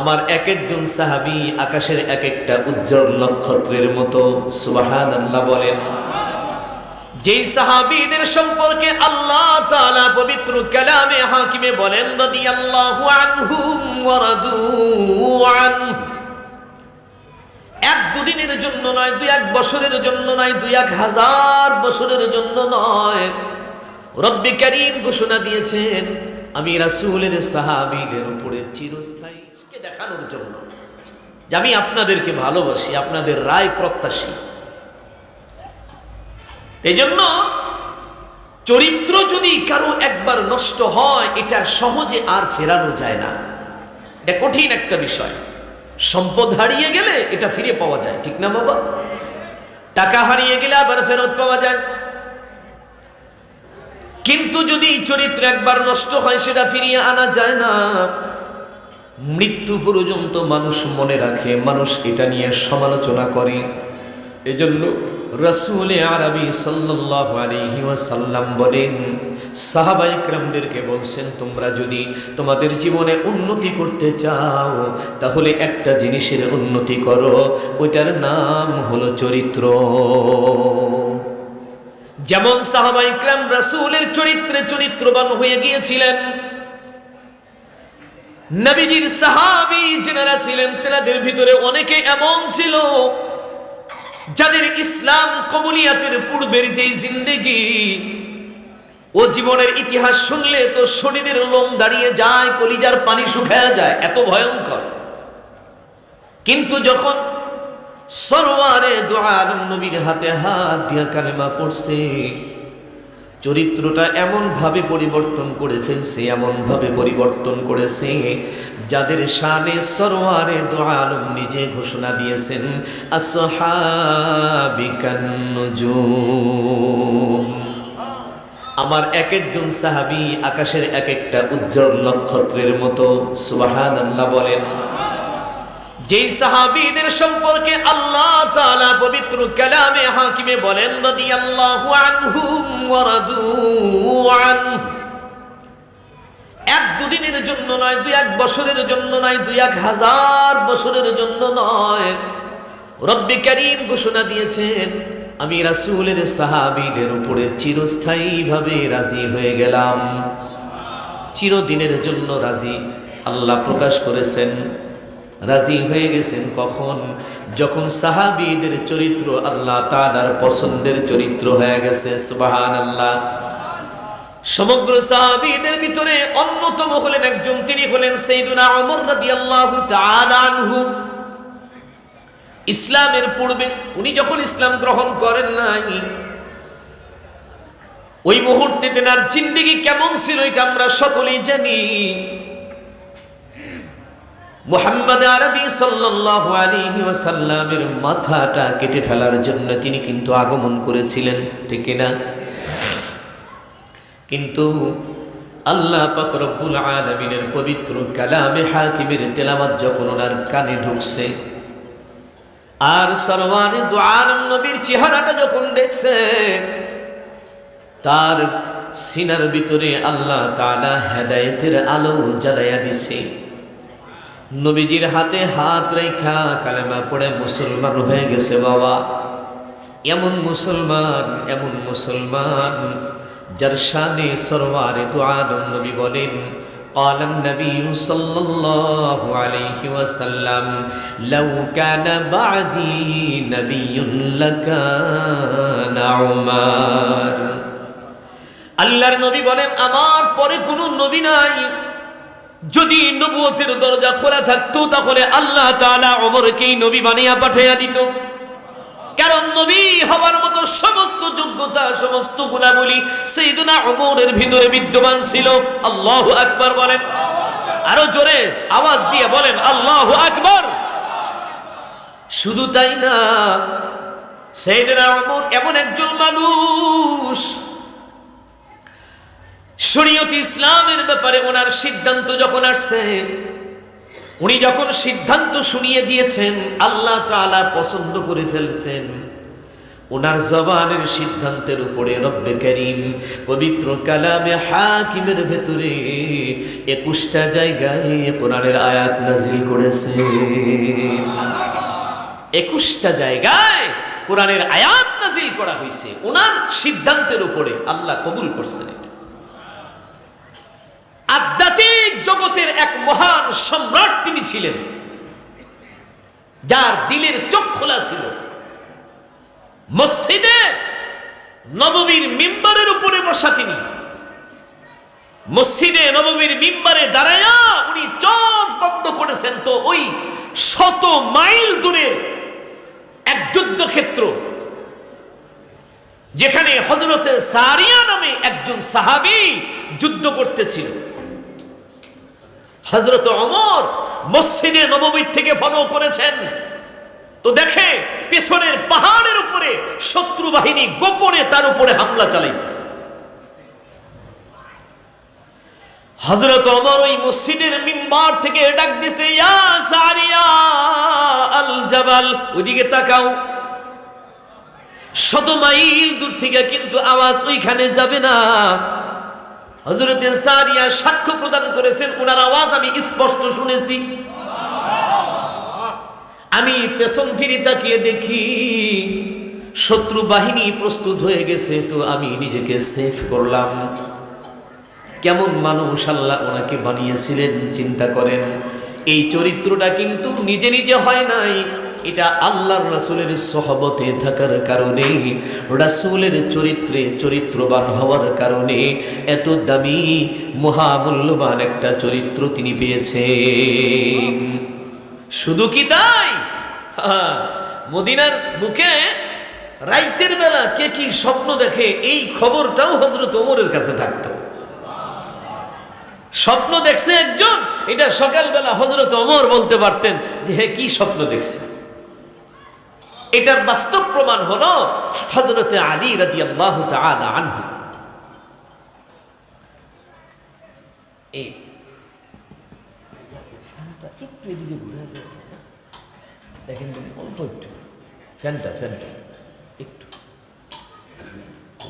আমার এক একজন সাহাবী আকাশের এক একটা উজ্জ্বল নক্ষত্রের মতো। সুবহানাল্লাহ বলেন। যেই সাহাবীদের সম্পর্কে আল্লাহ তাআলা পবিত্র কালামে হাকিমে বলেন রাদিয়াল্লাহু আনহুম ওয়া রাদু আনহু। এক দুদিনের জন্য নয়, দুই এক বছরের জন্য নয়, দুই এক হাজার বছরের জন্য নয়, রব্বে কারীম ঘোষণা দিয়েছেন আমি রাসূলের সাহাবীদের উপরে চিরস্থায়ী দেখানোর জন্য যে আমি আপনাদেরকে ভালোবাসি, আপনাদের রায় প্রত্যাশী। এই জন্য চরিত্র যদি কারো একবার নষ্ট হয় এটা সহজে আর ফেরানো যায় না। এটা কঠিন একটা বিষয়। সম্পদ হারিয়ে গেলে এটা ফিরে পাওয়া যায়, ঠিক না বাবা? টাকা হারিয়ে গেলে আবার ফেরত পাওয়া যায়, কিন্তু যদি চরিত্র একবার নষ্ট হয় সেটা ফিরিয়ে আনা যায় না। মৃত্যু পর্যন্ত মানুষ মনে রাখে, মানুষ এটা নিয়ে সমালোচনা করে। এজন্য রাসূল আরবি সাল্লাল্লাহু আলাইহি ওয়াসাল্লাম বলেন, সাহাবায়ে কেরামদেরকে বলছেন তোমরা যদি তোমাদের জীবনে উন্নতি করতে চাও তাহলে একটা জিনিসের উন্নতি করো, ওইটার নাম হলো চরিত্র। যেমন সাহাবায়ে কেরাম রাসূলের চরিত্রে চরিত্রবান হয়ে গিয়েছিলেন। নবীজির সাহাবী যারা ছিলেন তাদের ভিতরে অনেকে এমন ছিল যাদের ইসলাম কবুলিয়াতের পূর্বের যেই জিন্দেগি, ও জীবনের ইতিহাস শুনলে তো শরীরের লোম দাঁড়িয়ে যায়, কলিজার পানি শুকায় যায়, এত ভয়ঙ্কর। কিন্তু যখন সরওয়ারে দু আলম নবীর হাতে হাত দিয়া কালেমা পড়ছে, চরিত্রটা এমন ভাবে পরিবর্তন করে ফেলছে, এমন ভাবে পরিবর্তন করেছে যাদের শানে সরওয়ারে দু আলম নিজে ঘোষণা দিয়েছেন আসহাবিকান নুজুম। আমার এক একজন সাহাবী আকাশের এক একটা উজ্জ্বল নক্ষত্রের মতো। সুবহানাল্লাহ বলেন। যেই সাহাবীদের সম্পর্কে আল্লাহ তাআলা পবিত্র কালামে হাকিমে বলেন রাদিয়াল্লাহু আনহুম ওয়া রাদু আনহু। এক দুদিনের জন্য নয়, দুই এক বছরের জন্য নয়, দুই এক হাজার বছরের জন্য নয়, রব্বে কারীম ঘোষণা দিয়েছেন আমি রাসূলের সাহাবীদের উপরে চিরস্থায়ীভাবে রাজি হয়ে গেলাম। চিরদিনের জন্য রাজি আল্লাহ প্রকাশ করেছেন। রাজি হয়ে গেছেন কখন? যখন সাহাবীদের চরিত্র আল্লাহ তাআলার পছন্দের চরিত্র হয়ে গেছে। সুবহানাল্লাহ। সমগ্র সাহাবীদের ভিতরে অন্যতম হলেন একজন, তিনি হলেন সাইয়্যিদুনা ওমর রাদিয়াল্লাহু তাআলা আনহু। ইসলামের পূর্বে উনি যখন ইসলাম গ্রহণ করেন নাই, ওই মুহূর্তে তেনার জিন্দেগি কেমন ছিল এটা আমরা সকলেই জানি। মুহাম্মদ আরবি সাল্লাল্লাহু আলাইহি ওয়াসাল্লামের মাথাটা কেটে ফেলার জন্য তিনি কিন্তু আগমন করেছিলেন, ঠিক না? কিন্তু আল্লাহ পাক রব্বুল আলামিনের পবিত্র কালামে হাকিমের তেলাওয়াত যখন ওনার কানে ঢুকছে, আর সরওয়ারে দু আলম নবীর চেহারাটা যখন দেখছে, তার সিনার ভিতরে আল্লাহ তাআলা হেদায়েতের আলো জ্বালাইয়া দিছে। নবীজির হাতে হাত রেখা কালেমা পড়ে মুসলমান হয়ে গেছে বাবা। এমন মুসলমান, এমন মুসলমান যার শানে সরওয়ারে দু আলম নবী বলেন قال النبي صلى الله عليه وسلم لو كان بعدي نبي لكان عمر। আল্লাহর নবী বলেন আমার পরে কোনো নবী নাই, যদি নবুয়তের দরজা খোলা থাকতো তাহলে আল্লাহ তাআলা ওমরকেই নবী বানিয়ে পাঠিয়ে দিত। কারণ নবী হওয়ার মতো সমস্ত যোগ্যতা, সমস্ত গুণাবলী সাইয়্যিদুনা ওমরের ভিতরে বিদ্যমান ছিল। আল্লাহু আকবার বলেন, আরো জোরে আওয়াজ দিয়ে বলেন আল্লাহু আকবার। শুধু তাই না, সাইয়্যিদুনা ওমর এমন একজন মানুষ, শরীয়ত ইসলামের ব্যাপারে ওনার সিদ্ধান্ত যখন আসছে, উনি যখন সিদ্ধান্ত শুনিয়ে দিয়েছেন, আল্লাহ তাআলা পছন্দ করে ফেলছেন, ওনার জবানের সিদ্ধান্তের উপরে রব্বে করিম পবিত্র কালামে হাকিমের ভেতরে 21টা জায়গায় কোরআনের আয়াত নাজিল করেছে। 21টা জায়গায় কোরআনের আয়াত নাজিল করা হয়েছে ওনার সিদ্ধান্তের উপরে। আল্লাহ কবুল করছেন। আধ্যাত্মিক জগতের এক মহান সম্রাট তিনি ছিলেন, যার দিলের চোখ খোলা ছিল। মসজিদে নববীর মিম্বারের উপরে বসা তিনি, মসজিদে নববীর মিম্বারে দাঁড়ায়া উনি চোখ বন্ধ করেছেন। তো ওই 100 মাইল দূরের এক যুদ্ধক্ষেত্র, যেখানে হযরতে সারিয়া নামে একজন সাহাবী যুদ্ধ করতেছিল। হযরত ওমর মসজিদে নববীর থেকে ফলো করেছেন, তো দেখে পেছনের পাহাড়ের উপরে শত্রু বাহিনী গোপনে তার উপরে হামলা চালাইতেছে। হযরত ওমর ওই মসজিদের মিম্বার থেকে ডাক দিছে, ইয়া সারিয়া আল জাবাল, ওদিকে তাকাও। 100 মাইল দূর থেকে কিন্তু আওয়াজ ওইখানে যাবে না। হযরতে সারিয়া সাক্ষ্য প্রদান করেছেন, ওনার আওয়াজ আমি স্পষ্ট শুনেছি। আমি পেছন ফিরে তাকিয়ে দেখি শত্রু বাহিনী প্রস্তুত হয়ে গেছে, তো আমি নিজেকে সেফ করলাম। কেমন মানুষ আল্লাহ ওনাকে বানিয়েছিলেন চিন্তা করেন। এই চরিত্রটা কিন্তু নিজে নিজে হয় নাই, এটা আল্লাহর রাসূলের সহবতে থাকার কারণে, রাসূলের চরিত্রে চরিত্রবান হওয়ার কারণে এত দামি মহামূল্যবান একটা চরিত্র তিনি পেয়েছেন। শুধু কি তাই, মদিনার বুকে রাইতের বেলা কে কি স্বপ্ন দেখে এই খবরটাও হযরত ওমরের কাছে থাকতো। স্বপ্ন দেখছে একজন, এটা সকালবেলা হযরত ওমর বলতে পারতেন যে হে কি স্বপ্ন দেখছে। এটার বাস্তব প্রমাণ হলো হযরতে আলী রাদিয়াল্লাহু তাআলা আনহু। এই একটু এদিকে ঘুরে দেখেন, অল্প একটু ফ্যানটা একটু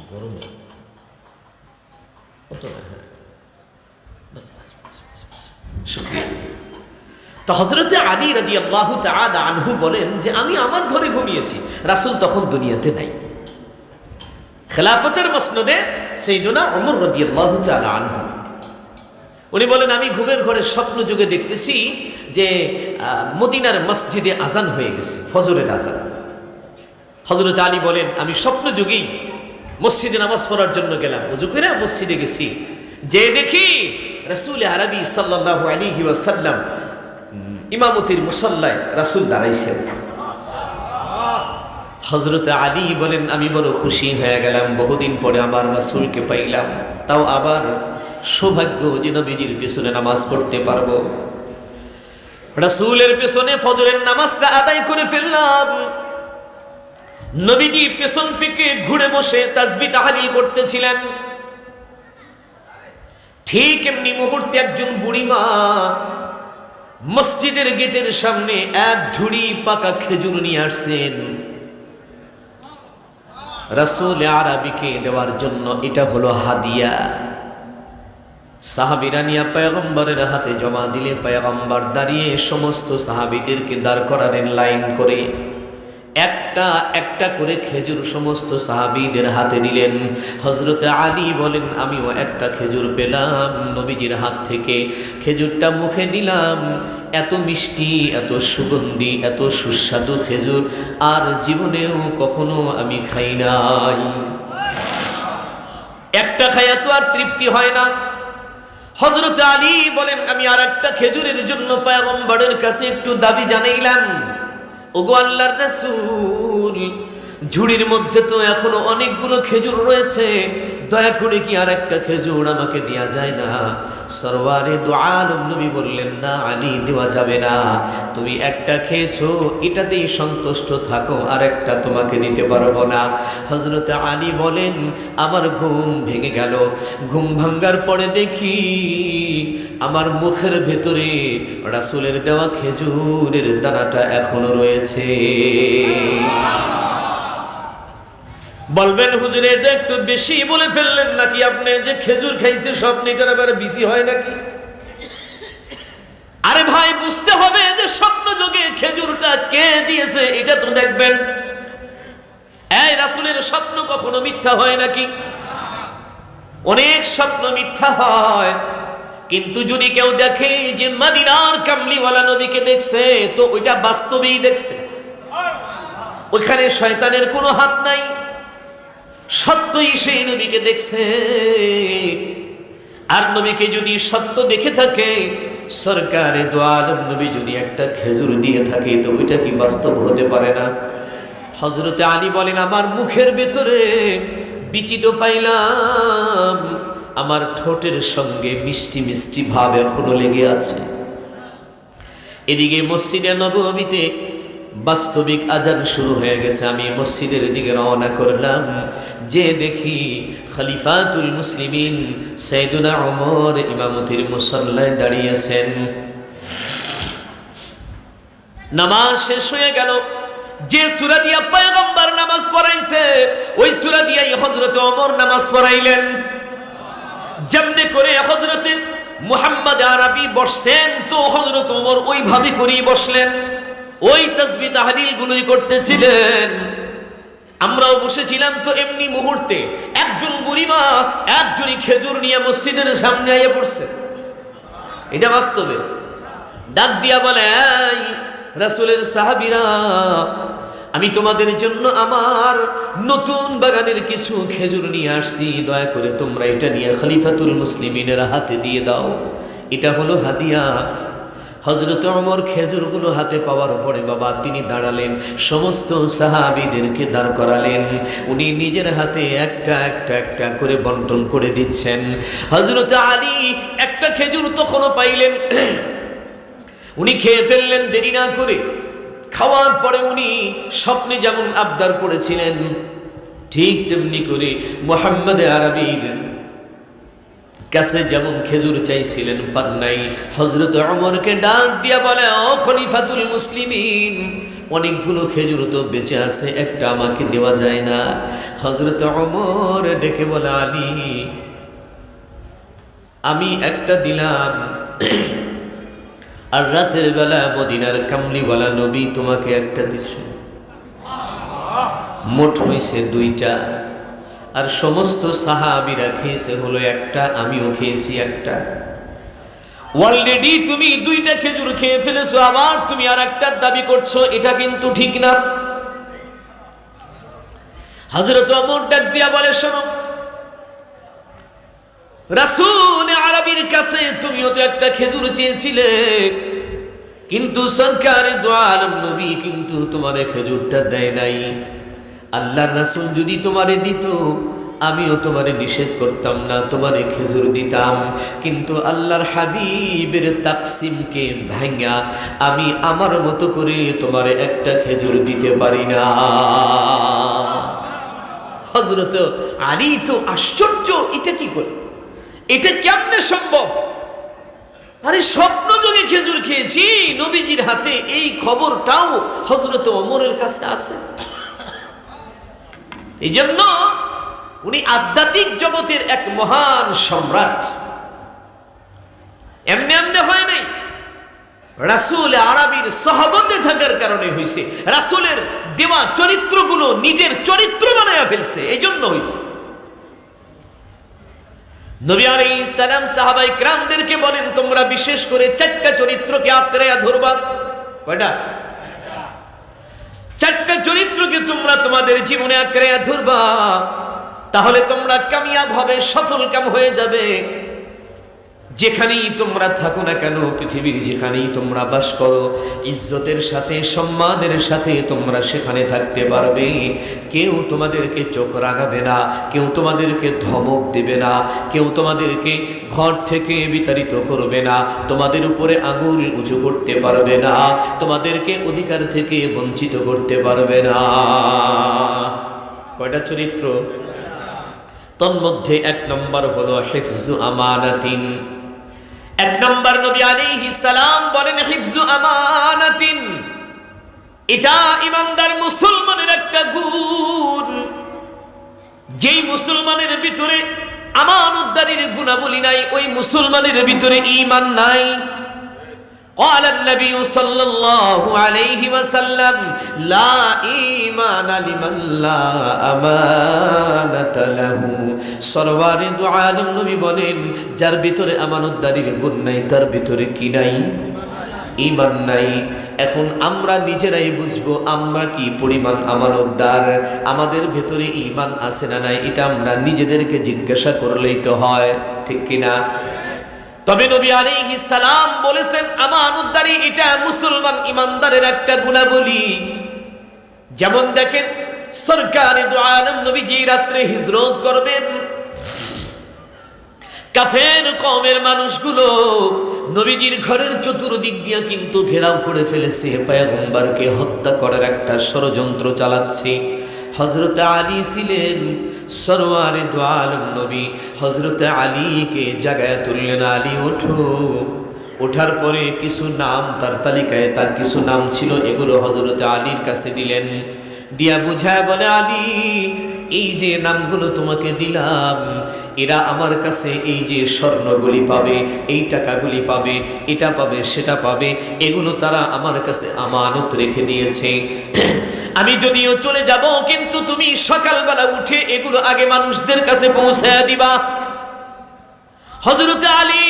গরমে কত না। হ্যাঁ, তো হযরতে আলী রাদিয়াল্লাহু তাআলা আনহু বলেন যে আমি আমার ঘরে ঘুমিয়েছি, রাসূল তখন দুনিয়াতে নাই। খেলাফতের মসনদে সাইয়্যিদুনা ওমর রাদিয়াল্লাহু তাআলা আনহু উনি বলেন আমি ঘুমের ঘরে স্বপ্ন যুগে দেখতেছি যে মদিনার মসজিদে আজান হয়ে গেছে, ফজরের আজান। হযরত আলী বলেন আমি স্বপ্ন যুগেই মসজিদে নামাজ পড়ার জন্য গেলাম, ওযু করে মসজিদে গেছি, যে দেখি রাসূল আরবি সাল্লাল্লাহু আলাইহি ওয়াসাল্লাম ইমামতির মুসাল্লায় রাসূল দাঁড়াইছেন। হযরত আলী বলেন আমি বড় খুশি হয়ে গেলাম, বহুদিন পরে আমার রাসূলকে পাইলাম, তাও আবার সৌভাগ্য যে নবীজির পেছনে নামাজ পড়তে পারবো। রাসূলের পেছনে ফজরের নামাজটা আদায় করে ফেললাম। নবীজি পেছন থেকে ঘুরে বসে তাসবিহ তাহলিল করতেছিলেন। ঠিক এমনি মুহূর্তে একজন বুড়িমা মসজিদের গেটের সামনে এক ঝুড়ি পাকা খেজুর নিয়ে আসছেন রাসূল আরবিকে দেওয়ার জন্য। এটা হলো হাদিয়া। সাহাবীরা নিয়ে পয়গম্বরের হাতে জমা দিলে পয়গম্বর দাঁড়িয়ে সমস্ত সাহাবীদেরকে দাঁড় করালেন লাইন করে, একটা একটা করে খেজুর সমস্ত সাহাবীদের হাতে দিলেন। হযরতে আলী বলেন আমিও একটা খেজুর পেলাম নবীজির হাত থেকে, খেজুরটা মুখে দিলাম, এত মিষ্টি, এত সুগন্ধি, এত সুস্বাদু খেজুর আর জীবনেও কখনো আমি খাই নাই। একটা খায়া তো আর তৃপ্তি হয় না। হযরতে আলী বলেন আমি আর একটা খেজুরের জন্য পয়গম্বরের কাছে একটু দাবি জানাইলাম, ওগো আল্লাহর রাসূল, ঝুড়ির মধ্যে তো এখনো অনেকগুলো খেজুর রয়েছে, দয়া করে কি আর একটা খেজুর আমাকে দেয়া যায় না? সরওয়ারে দু আলম নবী বললেন না আলী, দেওয়া যাবে না, তুমি একটা খেয়েছো এটাতেই সন্তুষ্ট থাকো, আর একটা তোমাকে দিতে পারবো না। হযরতে আলী বলেন আমার ঘুম ভেঙে গেল। ঘুম ভাঙ্গার পরে দেখি আমার মুখের ভেতরে রাসূলের দেওয়া খেজুরের দানাটা এখনো রয়েছে। বলবেন হুজুর এটা একটু বেশি বলে ফেললেন নাকি আপনি, যে খেজুর খাইছে স্বপ্ন এটার আবার বেশি হয় নাকি? আরে ভাই বুঝতে হবে যে স্বপ্ন যোগে খেজুরটা কে দিয়েছে এটা তো দেখবেন। এই রাসূলের স্বপ্ন কখনো মিথ্যা হয় নাকি? অনেক স্বপ্ন মিথ্যা হয়, কিন্তু যদি কেউ দেখে যে মদিনার কামলিওয়ালা নবীকে দেখছে, তো ওইটা বাস্তবেই দেখছে, ওইখানে শয়তানের কোনো হাত নাই, সত্যই সেই নবীকে দেখছে। আর নবীকে যদি সত্য দেখে থাকে, সরকারে দো আলম নবী যদি একটা খেজুর দিয়ে থাকে, তো ওইটা কি বাস্তব হতে পারে না? হযরতে আলী বলেন, আমার মুখের ভেতরে বিচি তো পাইলাম, আমার ঠোঁটের সঙ্গে মিষ্টি মিষ্টি ভাব এখনো লেগে আছে। এদিকে মসজিদে নববীতে বাস্তবিক আজান শুরু হয়ে গেছে। আমি মসজিদের দিকে রওনা করলাম, যে দেখি খলিফাতুল মুসলিমিন সাইয়েদুনা ওমর ইমামতির মুসল্লায় দাঁড়িয়ে আছেন। নামাজ শেষ হয়ে গেল। যে সূরা দিয়া পয়গম্বর নামাজ পড়াইছে, ওই সূরা দিয়াই হযরত ওমর নামাজ পড়াইলেন। যেমনি করে হযরতে মুহাম্মদ আরবি বসছেন, তো হযরত ওমর ওইভাবে করেই বসলেন, ওই তাসবিহ তাহলিল গুলোই করতেছিলেন। আমরাও বসেছিলাম, তো এমনি মুহূর্তে একজন বুড়িমা একজনই খেজুর নিয়ে মসজিদের সামনে আইয়া পড়ছে। এটা বাস্তবে। ডাক দিয়া বলে, এই রাসূলের সাহাবীরা, আমি তোমাদের জন্য আমার নতুন বাগানের কিছু খেজুর নিয়ে আসছি, দয়া করে তোমরা এটা নিয়ে খলিফাতুল মুসলিমিনের হাতে দিয়ে দাও, এটা হলো হাদিয়া। হযরত ওমর খেজুরগুলো হাতে পাওয়ার পরে বাবা তিনি দাঁড়ালেন, সমস্ত সাহাবীদেরকে দাঁড় করালেন, উনি নিজের হাতে একটা একটা একটা করে বন্টন করে দিচ্ছেন। হযরত আলী একটা খেজুর তখনও পাইলেন, উনি খেয়ে ফেললেন দেরি না করে। খাওয়ার পরে উনি স্বপ্নে যেমন আবদার করেছিলেন, ঠিক তেমনি করে মুহাম্মদ আরবির কাছে যেমন খেজুর চাইছিলেন, পান নাই। হযরত ওমরকে ডাক দিয়া বলে, ও খলিফাতুল মুসলিমিন, অনেকগুলো খেজুর তো বেঁচে আছে, একটা আমাকে দেওয়া যায় না? হযরত ওমর ডেকে বলে, আলী আমি একটা দিলাম, আর রাতের বেলা মদিনার কামলিওয়ালা নবী তোমাকে একটা দিছে, মোট হইছে দুইটা। আর সমস্ত সাহাবীরা খেয়েছে হলো একটা, আমিও খেয়েছি একটা। অলরেডি তুমি দুইটা খেজুর খেয়ে ফেলেছো, আবার তুমি আর একটা দাবি করছো, এটা কিন্তু ঠিক না। হযরত ওমর ডাক দিয়া বলে, শোনো, রাসূল আরবির কাছে তুমিও তো একটা খেজুর চেয়েছিলে, কিন্তু সরকারে দো আলম নবী কিন্তু তোমারে খেজুরটা দেয় নাই। আল্লাহর রাসূল যদি তোমারে দিত, আমিও তোমারে নিষেধ করতাম না, তোমারে খেজুর দিতাম, কিন্তু আল্লাহর হাবিবের তাকসিমকে ভাঙা আমি আমার মতো করে তোমারে একটা খেজুর দিতে পারি না। হযরত আলী তো আশ্চর্য, এটা কি করে, এটা কেমনে সম্ভব? আরে স্বপ্ন যোগে খেজুর খেয়েছি নবীজির হাতে, এই খবরটাও হযরত ওমরের কাছে আছে। এই জন্য উনি আধ্যাত্মিক জগতের এক মহান সম্রাট। এমনি এমনি হয় নাই, রাসূল আরবির সহবতে থাকার কারণে হয়েছে। রাসূলের দেওয়া চরিত্রগুলো নিজের চরিত্র বানায়া ফেলছে, এই জন্য হয়েছে। নবী আলাইহিস সালাম সাহাবায়ে কিরামদেরকে বলেন, তোমরা বিশেষ করে চারটা চরিত্রকে আঁকড়ে ধরবা। কয়টা? চারটা চরিত্রকে তোমরা তোমাদের জীবনে আঁকড়ে ধরবা, তাহলে তোমরা কামিয়াব হবে, সফল কাম হয়ে যাবে। যেখানেই তোমরা থাকো না কেন, পৃথিবীর যেখানেই তোমরা বাস করো, ইজ্জতের সাথে সম্মানের সাথে তোমরা সেখানে থাকতে পারবে। কেউ তোমাদেরকে চোখ রাগাবে না, কেউ তোমাদেরকে ধমক দেবে না, কেউ তোমাদেরকে ঘর থেকে বিতাড়িত করবে না, তোমাদের উপরে আঙুল উঁচু করতে পারবে না, তোমাদেরকে অধিকার থেকে বঞ্চিত করতে পারবে না। কয়টা চরিত্র? তন্মধ্যে এক নম্বর হলো হিফজু আমানাতিন। এক নম্বর নবী আলাইহিস সালাম বলেন হিফজু আমানাতিন, এটা ইমানদার মুসলমানের একটা গুণ। যেই মুসলমানের ভিতরে আমানতদারির গুণাবলী নাই, ওই মুসলমানের ভিতরে ঈমান নাই। قال النبي صلى الله عليه وسلم لا إيمان لمن لا أمانة له। সরওয়ারে দু আলম নবী বলেন, যার ভিতরে আমানতদারির গুণ নাই তার ভিতরে কি নাই? ঈমান নাই। এখন আমরা নিজেরাই বুঝবো আমরা কি পরিমাণ আমানতদার, আমাদের ভেতরে ঈমান আছে না নাই, এটা আমরা নিজেদেরকে জিজ্ঞাসা করলেই তো হয়, ঠিক কিনা? তবে নবী আলাইহিস সালাম বলেছেন আমানতদারি এটা মুসলমান ইমানদারের একটা গুণাবলী। যেমন দেখেন সরকারে দু আলম নবীজি রাত্রে হিজরত করবেন, কাফের কওমের মানুষগুলো নবীজির ঘরের চতুর্দিক দিয়ে কিন্তু ঘেরাও করে ফেলেছে, পয়গম্বরকে হত্যা করার একটা ষড়যন্ত্র চালাচ্ছে। হযরত আলী ছিলেন সরওয়ারে দু আলম নবী, হযরত আলীকে জাগায় তুললেন, আলী ওঠো। ওঠার পরে কিছু নাম তার তালিকায়, তার কিছু নাম ছিল, এগুলো হযরত আলীর কাছে দিলেন। দিয়া বুঝায় বলে, আলী এই যে নামগুলো তোমাকে দিলাম, এরা আমার কাছে এই যে স্বর্ণগুলি পাবে, এই টাকাগুলি পাবে, এটা পাবে, সেটা পাবে, এগুলো তারা আমার কাছে আমানত রেখে দিয়েছে। আমি যদিও চলে যাব, কিন্তু তুমি সকালবেলা উঠে এগুলো আগে মানুষদের কাছে পৌঁছায় দিবা। হযরত আলী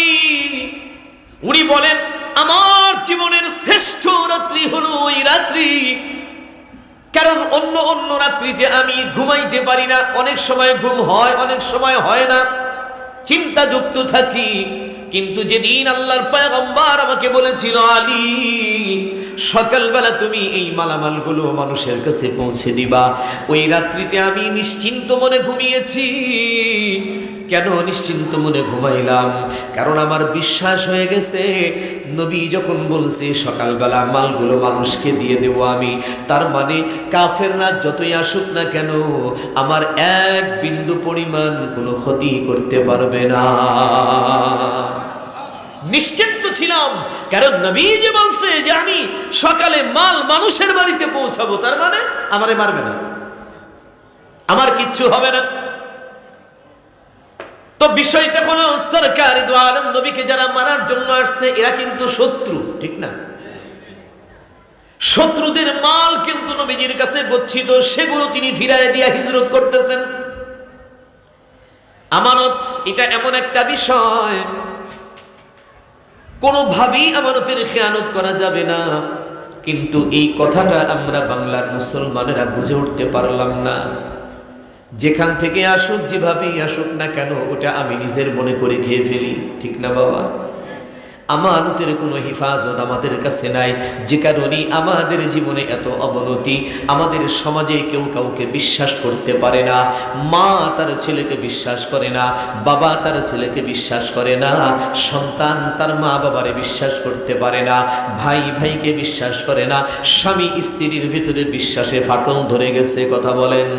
উনি বলেন, আমার জীবনের শ্রেষ্ঠ রাত্রি হলো ওই রাত্রি, কারণ অন্য অন্য রাত্রিতে আমি ঘুমাইতে পারি না, অনেক সময় ঘুম হয়, অনেক সময় হয় না, চিন্তাযুক্ত থাকি। কিন্তু যেদিন আল্লাহর পয়গম্বর আমাকে বলেছিল, আলী সকালবেলা তুমি এই মালামালগুলো মানুষের কাছে পৌঁছে দিবা, ওই রাত্রিতে আমি নিশ্চিন্ত মনে ঘুমিয়েছি। কেন নিশ্চিন্ত মনে ঘুমাইলাম? কারণ আমার বিশ্বাস হয়ে গেছে নবী যখন বলছে সকালবেলা মালগুলো মানুষকে দিয়ে দেব আমি, তার মানে কাফেররা যতই আসুক না কেন আমার এক বিন্দু পরিমাণ কোনো ক্ষতি করতে পারবে না। নিশ্চিন্ত ছিলাম, কারণ নবী যে বলছে যে আমি সকালে মাল মানুষের বাড়িতে পৌঁছাবো, তার মানে আমারে মারবে না, আমার কিচ্ছু হবে না। তো বিষয়টা হলো সরকার দু আলম নবীকে যারা মারার জন্য আসছে এরা কিন্তু শত্রু, ঠিক না? শত্রুদের মাল কিন্তু নবীজির কাছে গচ্ছিত, সেগুলো তিনি ফিরায় দিয়া হিজরত করতেছেন। আমানত এটা এমন একটা বিষয়, কোনোভাবেই আমানতের খেয়ানত করা যাবে না। কিন্তু এই কথাটা আমরা বাংলার মুসলমানেরা বুঝে উঠতে পারলাম না। যেখান থেকে আসুক, যেভাবেই আসুক না কেন, ওটা আমি নিজের মনে করে খেয়ে ফেলি, ঠিক না বাবা? আমানতের কোনো হেফাজত আমাদের কাছে নাই, যে কারণে আমাদের জীবনে এত অবনতি। আমাদের সমাজে কেউ কাউকে বিশ্বাস করতে পারে না, মা তার ছেলেকে বিশ্বাস করে না, বাবা তার ছেলেকে বিশ্বাস করে না, সন্তান তার মা বাবারে বিশ্বাস করতে পারে না, ভাই ভাইকে বিশ্বাস করে না, স্বামী স্ত্রীর ভিতরে বিশ্বাসে ফাটল ধরে গেছে। কথা বলেন।